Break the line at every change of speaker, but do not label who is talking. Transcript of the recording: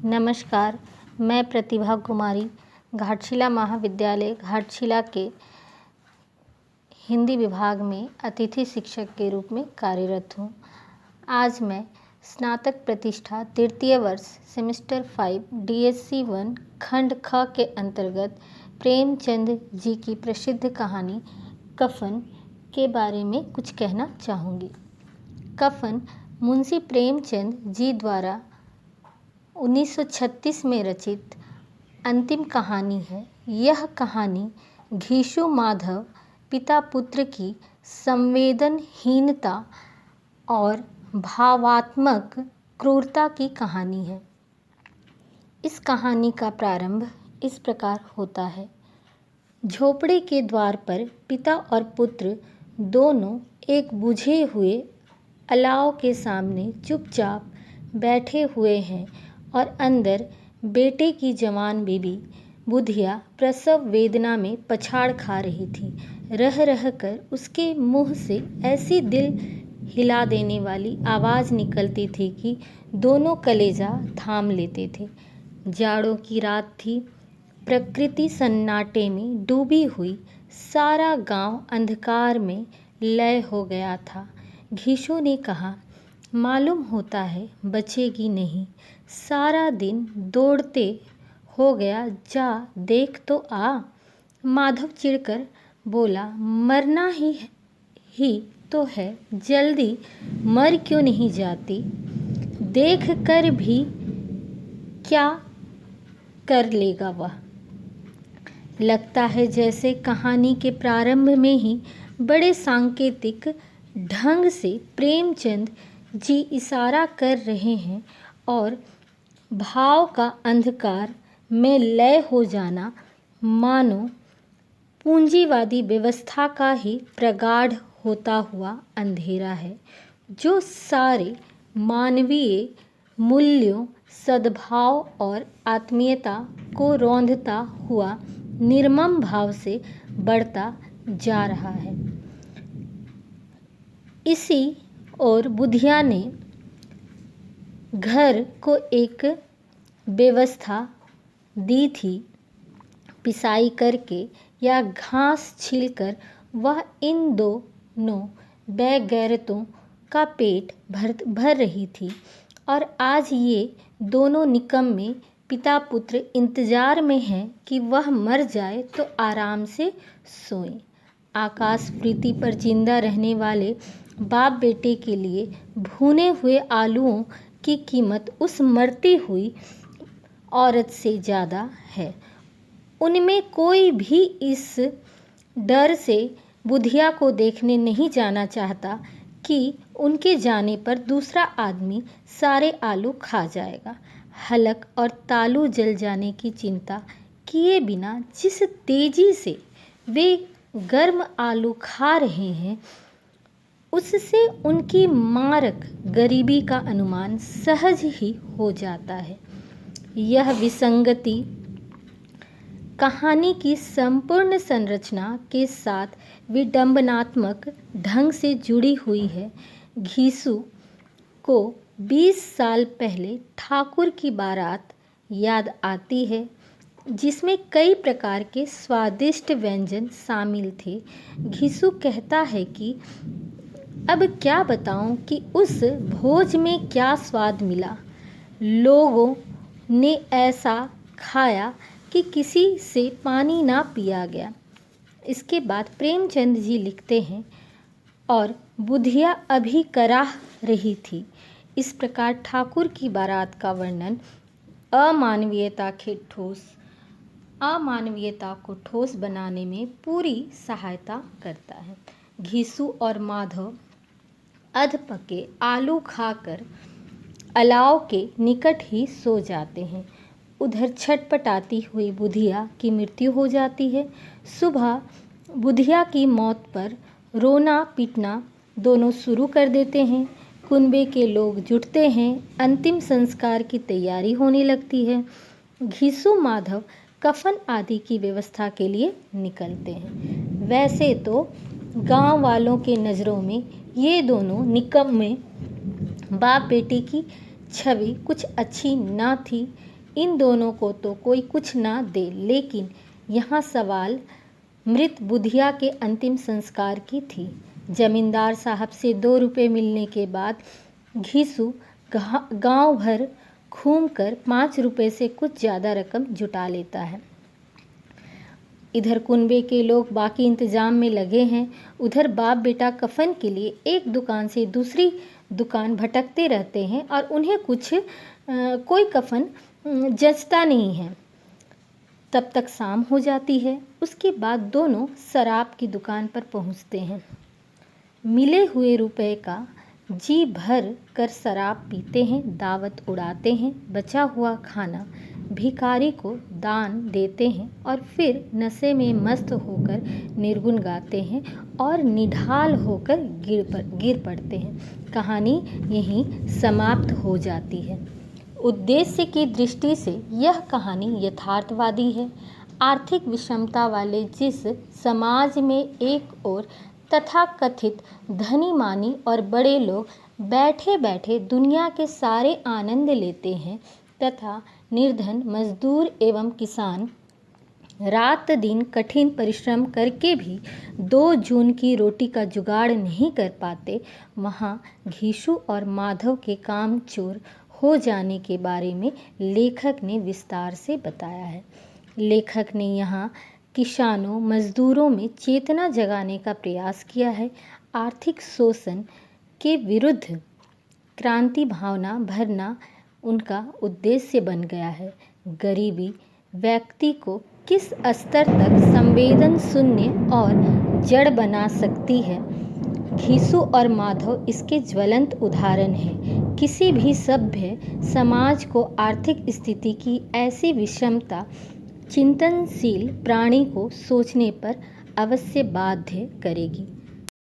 नमस्कार, मैं प्रतिभा कुमारी घाटशिला महाविद्यालय घाटशिला के हिंदी विभाग में अतिथि शिक्षक के रूप में कार्यरत हूँ। आज मैं स्नातक प्रतिष्ठा तृतीय वर्ष सेमेस्टर 5 DSC 1 खंड ख के अंतर्गत प्रेमचंद जी की प्रसिद्ध कहानी कफन के बारे में कुछ कहना चाहूँगी। कफन मुंशी प्रेमचंद जी द्वारा 1936 में रचित अंतिम कहानी है। यह कहानी घीसू माधव पिता पुत्र की संवेदनहीनता और भावात्मक क्रूरता की कहानी है। इस कहानी का प्रारंभ इस प्रकार होता है। झोपड़े के द्वार पर पिता और पुत्र दोनों एक बुझे हुए अलाव के सामने चुपचाप बैठे हुए हैं और अंदर बेटे की जवान बीबी बुधिया प्रसव वेदना में पछाड़ खा रही थी। रह रह कर उसके मुंह से ऐसी दिल हिला देने वाली आवाज़ निकलती थी कि दोनों कलेजा थाम लेते थे। जाड़ों की रात थी। प्रकृति सन्नाटे में डूबी हुई। सारा गांव अंधकार में लय हो गया था। घीसू ने कहा, मालूम होता है बचेगी नहीं। सारा दिन दौड़ते हो गया, जा देख तो आ। माधव चिढ़कर बोला, मरना ही तो है, जल्दी मर क्यों नहीं जाती? देख कर भी क्या कर लेगा वह? लगता है जैसे कहानी के प्रारंभ में ही बड़े सांकेतिक ढंग से प्रेमचंद जी इशारा कर रहे हैं और भाव का अंधकार में लय हो जाना मानो पूंजीवादी व्यवस्था का ही प्रगाढ़ होता हुआ अंधेरा है, जो सारे मानवीय मूल्यों, सद्भाव और आत्मीयता को रौंदता हुआ निर्मम भाव से बढ़ता जा रहा है। इसी और बुधिया ने घर को एक व्यवस्था दी थी। पिसाई करके या घास छीलकर वह इन दोनों बेगैरतों का पेट भर रही थी और आज ये दोनों निकम्मे पिता पुत्र इंतजार में हैं कि वह मर जाए तो आराम से सोएं। आकाश प्रीति पर जिंदा रहने वाले बाप बेटे के लिए भुने हुए आलूओं की कीमत उस मरती हुई औरत से ज़्यादा है। उनमें कोई भी इस डर से बुधिया को देखने नहीं जाना चाहता कि उनके जाने पर दूसरा आदमी सारे आलू खा जाएगा। हलक और तालू जल जाने की चिंता किए बिना जिस तेजी से वे गर्म आलू खा रहे हैं, उससे उनकी मारक गरीबी का अनुमान सहज ही हो जाता है। यह विसंगति कहानी की संपूर्ण संरचना के साथ विडंबनात्मक ढंग से जुड़ी हुई है। घीसू को 20 साल पहले ठाकुर की बारात याद आती है, जिसमें कई प्रकार के स्वादिष्ट व्यंजन शामिल थे। घीसू कहता है कि अब क्या बताऊं कि उस भोज में क्या स्वाद मिला। लोगों ने ऐसा खाया कि किसी से पानी ना पिया गया। इसके बाद प्रेमचंद जी लिखते हैं, और बुधिया अभी कराह रही थी। इस प्रकार ठाकुर की बारात का वर्णन अमानवीयता को ठोस बनाने में पूरी सहायता करता है। घीसू और माधव अधपके आलू खाकर अलाव के निकट ही सो जाते हैं। उधर छटपटाती हुई बुधिया की मृत्यु हो जाती है। सुबह बुधिया की मौत पर रोना पीटना दोनों शुरू कर देते हैं। कुनबे के लोग जुटते हैं। अंतिम संस्कार की तैयारी होने लगती है। घीसू माधव कफन आदि की व्यवस्था के लिए निकलते हैं। वैसे तो गांव वालों के नज़रों में ये दोनों निकम्मे बाप बेटे की छवि कुछ अच्छी ना थी। इन दोनों को तो कोई कुछ ना दे, लेकिन यहाँ सवाल मृत बुधिया के अंतिम संस्कार की थी। जमींदार साहब से 2 रुपये मिलने के बाद घीसू गांव भर घूमकर 5 रुपये से कुछ ज़्यादा रकम जुटा लेता है। इधर कुनबे के लोग बाकी इंतजाम में लगे हैं। उधर बाप बेटा कफन के लिए एक दुकान से दूसरी दुकान भटकते रहते हैं और उन्हें कोई कफन जचता नहीं है। तब तक शाम हो जाती है। उसके बाद दोनों शराब की दुकान पर पहुंचते हैं। मिले हुए रुपए का जी भर कर शराब पीते हैं, दावत उड़ाते हैं, बचा हुआ खाना भिखारी को दान देते हैं और फिर नशे में मस्त होकर निर्गुण गाते हैं और निढाल होकर गिर पड़ते हैं। कहानी यहीं समाप्त हो जाती है। उद्देश्य की दृष्टि से यह कहानी यथार्थवादी है। आर्थिक विषमता वाले जिस समाज में एक ओर तथाकथित धनी मानी और बड़े लोग बैठे बैठे दुनिया के सारे आनंद लेते हैं तथा निर्धन मजदूर एवं किसान रात दिन कठिन परिश्रम करके भी 2 जून की रोटी का जुगाड़ नहीं कर पाते, वहाँ घीसू और माधव के कामचोर हो जाने के बारे में लेखक ने विस्तार से बताया है। लेखक ने यहाँ किसानों मजदूरों में चेतना जगाने का प्रयास किया है। आर्थिक शोषण के विरुद्ध क्रांति भावना भरना उनका उद्देश्य बन गया है। गरीबी व्यक्ति को किस स्तर तक संवेदन शून्य और जड़ बना सकती है, घीसू और माधव इसके ज्वलंत उदाहरण हैं। किसी भी सभ्य समाज को आर्थिक स्थिति की ऐसी विषमता चिंतनशील प्राणी को सोचने पर अवश्य बाध्य करेगी।